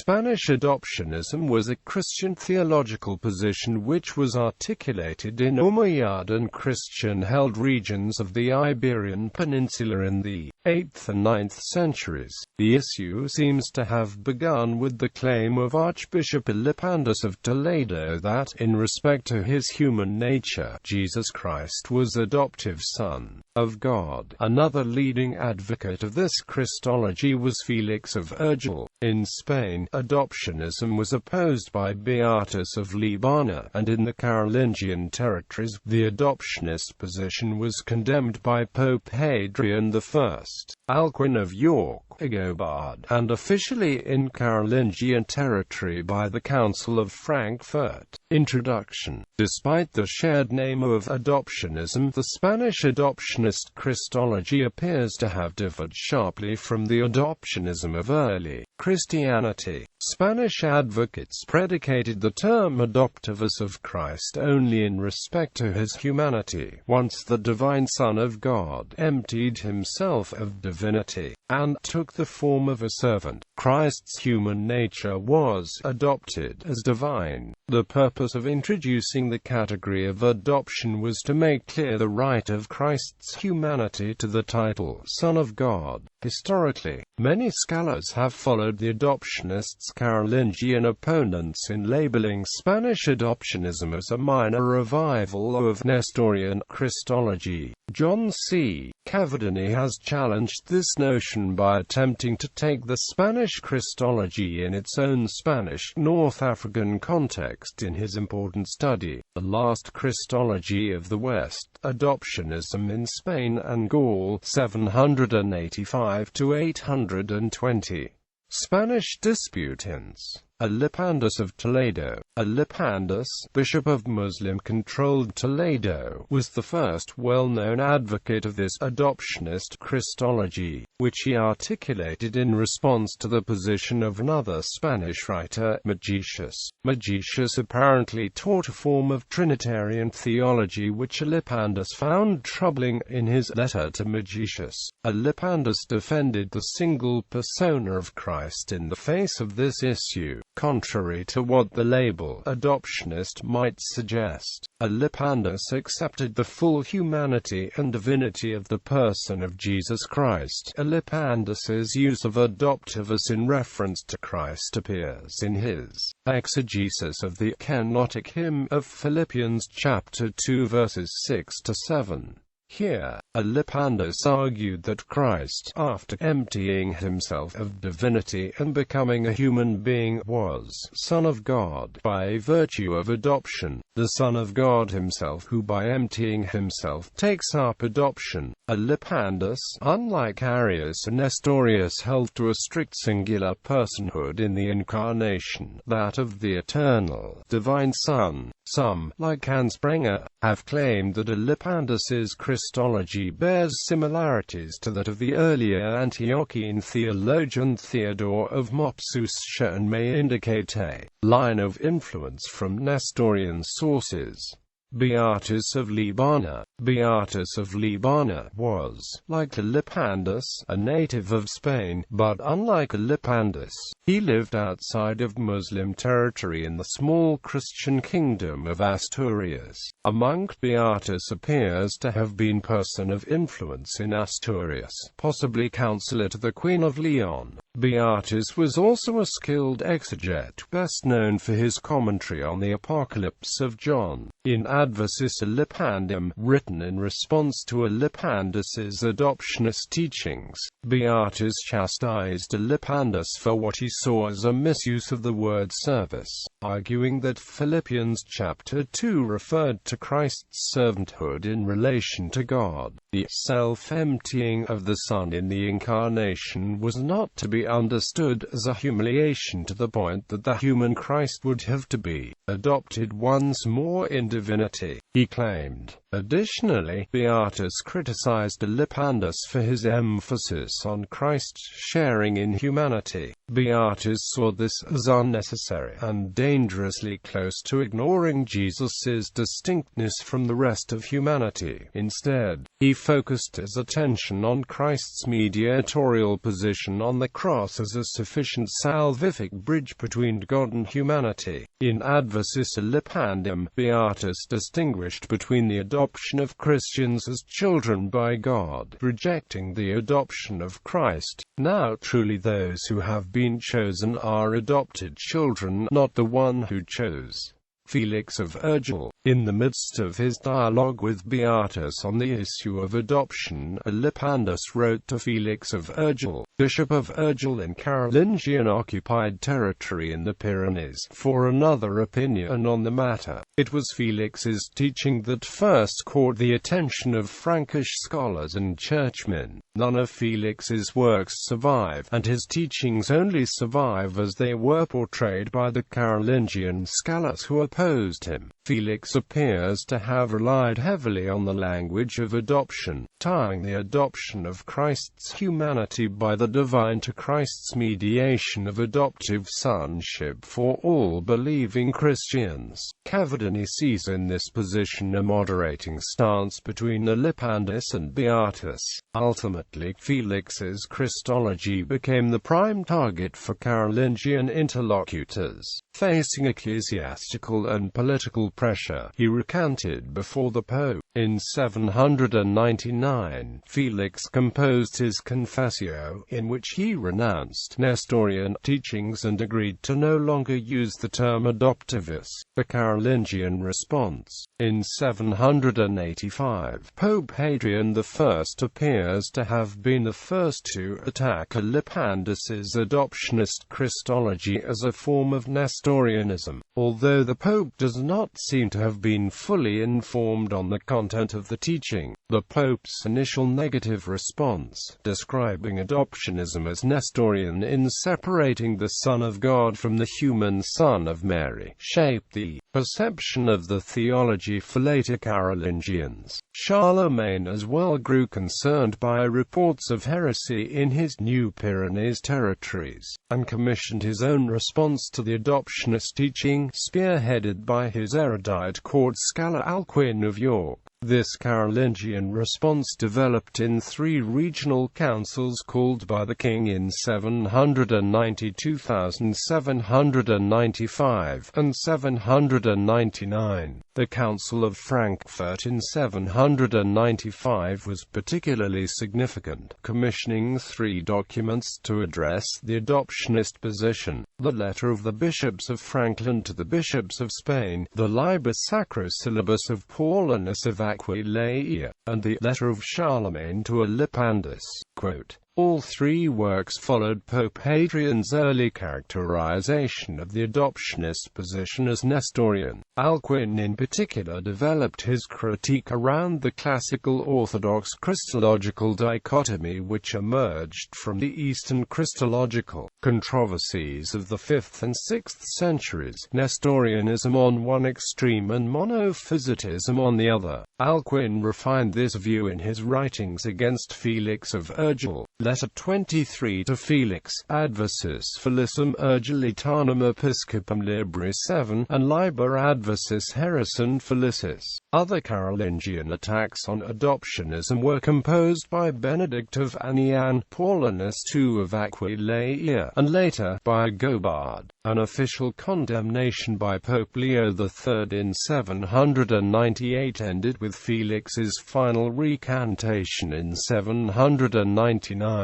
Spanish adoptionism was a Christian theological position which was articulated in Umayyad and Christian-held regions of the Iberian Peninsula in the 8th and 9th centuries. The issue seems to have begun with the claim of Archbishop Elipandus of Toledo that, in respect to his human nature, Jesus Christ was adoptive Son of God. Another leading advocate of this Christology was Felix of Urgel. In Spain, adoptionism was opposed by Beatus of Liebana, and in the Carolingian territories, the adoptionist position was condemned by Pope Hadrian I, Alcuin of York, Agobard, and officially in Carolingian territory by the Council of Frankfurt. Introduction. Despite the shared name of adoptionism, the Spanish adoptionist Christology appears to have differed sharply from the adoptionism of early Christianity. Spanish advocates predicated the term adoptivus of Christ only in respect to his humanity. Once the divine Son of God emptied himself of divinity and took the form of a servant, Christ's human nature was adopted as divine. The purpose of introducing the category of adoption was to make clear the right of Christ's humanity to the title Son of God. Historically, many scholars have followed the adoptionists' Carolingian opponents in labeling Spanish adoptionism as a minor revival of Nestorian Christology. John C. Cavadini has challenged this notion by attempting to take the Spanish Christology in its own Spanish North African context in his important study, The Last Christology of the West, Adoptionism in Spain and Gaul, 785 to 820. Spanish disputants. Elipandus of Toledo. Elipandus, bishop of Muslim-controlled Toledo, was the first well-known advocate of this adoptionist Christology, which he articulated in response to the position of another Spanish writer, Megesius. Megesius apparently taught a form of Trinitarian theology which Elipandus found troubling. In his letter to Megesius, Elipandus defended the single persona of Christ in the face of this issue. Contrary to what the label adoptionist might suggest, Elipandus accepted the full humanity and divinity of the person of Jesus Christ. Elipandus's use of adoptivus in reference to Christ appears in his exegesis of the kenotic hymn of Philippians chapter 2 verses 6 to 7. Here, Elipandus argued that Christ, after emptying himself of divinity and becoming a human being, was Son of God by virtue of adoption, the Son of God himself who by emptying himself takes up adoption. Elipandus, unlike Arius and Nestorius, held to a strict singular personhood in the Incarnation, that of the eternal, divine Son. Some, like Hans Sprenger, have claimed that Elipandus's Christology bears similarities to that of the earlier Antiochian theologian Theodore of Mopsuestia and may indicate a line of influence from Nestorian sources. Beatus of Liebana. Beatus of Liebana was, like Elipandus, a native of Spain, but unlike Elipandus, he lived outside of Muslim territory in the small Christian kingdom of Asturias. A monk, Beatus appears to have been person of influence in Asturias, possibly counselor to the Queen of Leon. Beatus was also a skilled exegete, best known for his commentary on the Apocalypse of John. In Adversus Elipandum, written in response to Elipandus's adoptionist teachings, Beatus chastised Elipandus for what he saw as a misuse of the word service, arguing that Philippians chapter 2 referred to Christ's servanthood in relation to God. The self-emptying of the Son in the Incarnation was not to be understood as a humiliation to the point that the human Christ would have to be adopted once more in divinity. He claimed Additionally, Beatus criticized Elipandus for his emphasis on Christ sharing in humanity. Beatus saw this as unnecessary and dangerously close to ignoring Jesus's distinctness from the rest of humanity. Instead, he focused his attention on Christ's mediatorial position on the cross as a sufficient salvific bridge between God and humanity. In Adversus Elipandum, Beatus distinguished between the adoption of Christians as children by God, rejecting the adoption of Christ. Now truly those who have been chosen are adopted children, not the one who chose. Felix of Urgel. In the midst of his dialogue with Beatus on the issue of adoption, Elipandus wrote to Felix of Urgel, Bishop of Urgel in Carolingian occupied territory in the Pyrenees, for another opinion on the matter. It was Felix's teaching that first caught the attention of Frankish scholars and churchmen. None of Felix's works survive, and his teachings only survive as they were portrayed by the Carolingian scholars who opposed him. Felix appears to have relied heavily on the language of adoption, tying the adoption of Christ's humanity by the divine to Christ's mediation of adoptive sonship for all believing Christians. Cavadini sees in this position a moderating stance between Elipandus and Beatus. Ultimately, Felix's Christology became the prime target for Carolingian interlocutors. Facing ecclesiastical and political pressure, he recanted before the Pope. In 799, Felix composed his Confessio, in which he renounced Nestorian teachings and agreed to no longer use the term adoptivus. The Carolingian response. In 785, Pope Hadrian I appears to have been the first to attack Elipandus's adoptionist Christology as a form of Nestorianism. Although the Pope does not seem to have been fully informed on the content of the teaching, the Pope's initial negative response, describing adoptionism as Nestorian in separating the Son of God from the human Son of Mary, shaped the perception of the theology for later Carolingians. Charlemagne as well grew concerned by reports of heresy in his New Pyrenees territories, and commissioned his own response to the adoptionist teaching, spearheaded by his erudite court scholar Alcuin of York. This Carolingian response developed in three regional councils called by the king in 792, 795, and 799. The Council of Frankfurt in 795 was particularly significant, commissioning three documents to address the adoptionist position: the letter of the bishops of Frankland to the bishops of Spain, the Liber Sacrosyllabus of Paulinus of Aquileia, and the letter of Charlemagne to Elipandus. Quote, all three works followed Pope Hadrian's early characterization of the adoptionist position as Nestorian. Alcuin in particular developed his critique around the classical Orthodox Christological dichotomy which emerged from the Eastern Christological controversies of the 5th and 6th centuries, Nestorianism on one extreme and monophysitism on the other. Alcuin refined this view in his writings against Felix of Urgel. Letter 23 to Felix, Adversus Felicem Urgelitanum Episcopum Libri 7, and Liber Adversus Heresum Felicis. Other Carolingian attacks on adoptionism were composed by Benedict of Anian, Paulinus II of Aquileia, and later, by Agobard. An official condemnation by Pope Leo III in 798 ended with Felix's final recantation in 799.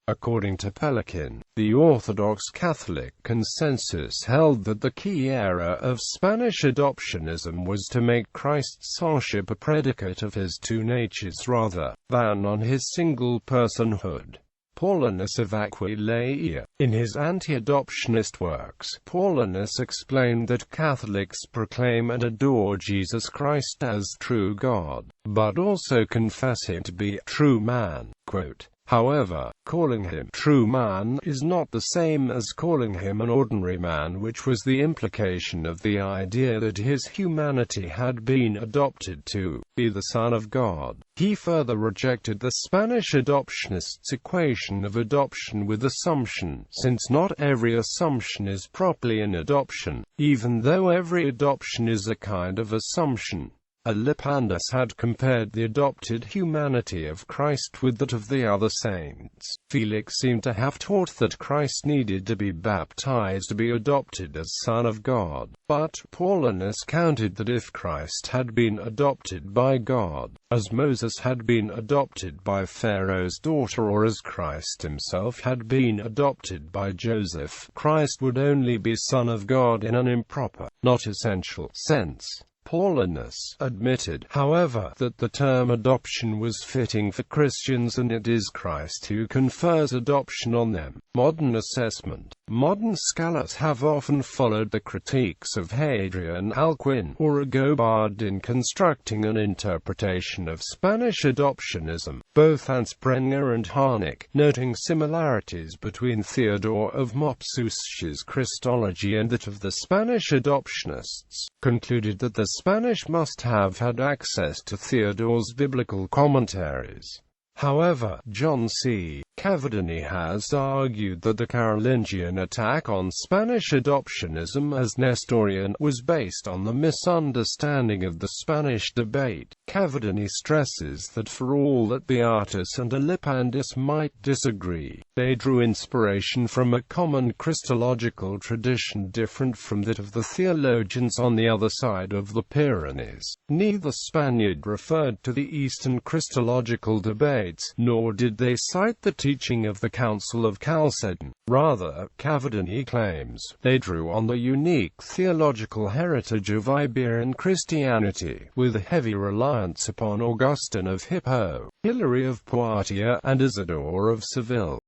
According to Pelican, the Orthodox Catholic consensus held that the key error of Spanish adoptionism was to make Christ's sonship a predicate of his two natures rather than on his single personhood. Paulinus of Aquileia. In his anti-adoptionist works, Paulinus explained that Catholics proclaim and adore Jesus Christ as true God, but also confess him to be true man. Quote, however, calling him true man is not the same as calling him an ordinary man, which was the implication of the idea that his humanity had been adopted to be the Son of God. He further rejected the Spanish adoptionists' equation of adoption with assumption, since not every assumption is properly an adoption, even though every adoption is a kind of assumption. Elipandus had compared the adopted humanity of Christ with that of the other saints. Felix seemed to have taught that Christ needed to be baptized to be adopted as Son of God, but Paulinus countered that if Christ had been adopted by God, as Moses had been adopted by Pharaoh's daughter, or as Christ himself had been adopted by Joseph, Christ would only be Son of God in an improper, not essential, sense. Paulinus admitted, however, that the term adoption was fitting for Christians, and it is Christ who confers adoption on them. Modern assessment. Modern scholars have often followed the critiques of Hadrian, Alcuin, or Agobard in constructing an interpretation of Spanish adoptionism, both Ansprenger and Harnack, noting similarities between Theodore of Mopsues's Christology and that of the Spanish adoptionists, concluded that the Spanish must have had access to Theodore's biblical commentaries. However, John C. Cavadini has argued that the Carolingian attack on Spanish adoptionism as Nestorian was based on the misunderstanding of the Spanish debate. Cavadini stresses that for all that Beatus and Elipandus might disagree, they drew inspiration from a common Christological tradition different from that of the theologians on the other side of the Pyrenees. Neither Spaniard referred to the Eastern Christological debates, nor did they cite the teaching of the Council of Chalcedon. Rather, Cavadini claims, they drew on the unique theological heritage of Iberian Christianity, with a heavy reliance upon Augustine of Hippo, Hilary of Poitiers, and Isidore of Seville.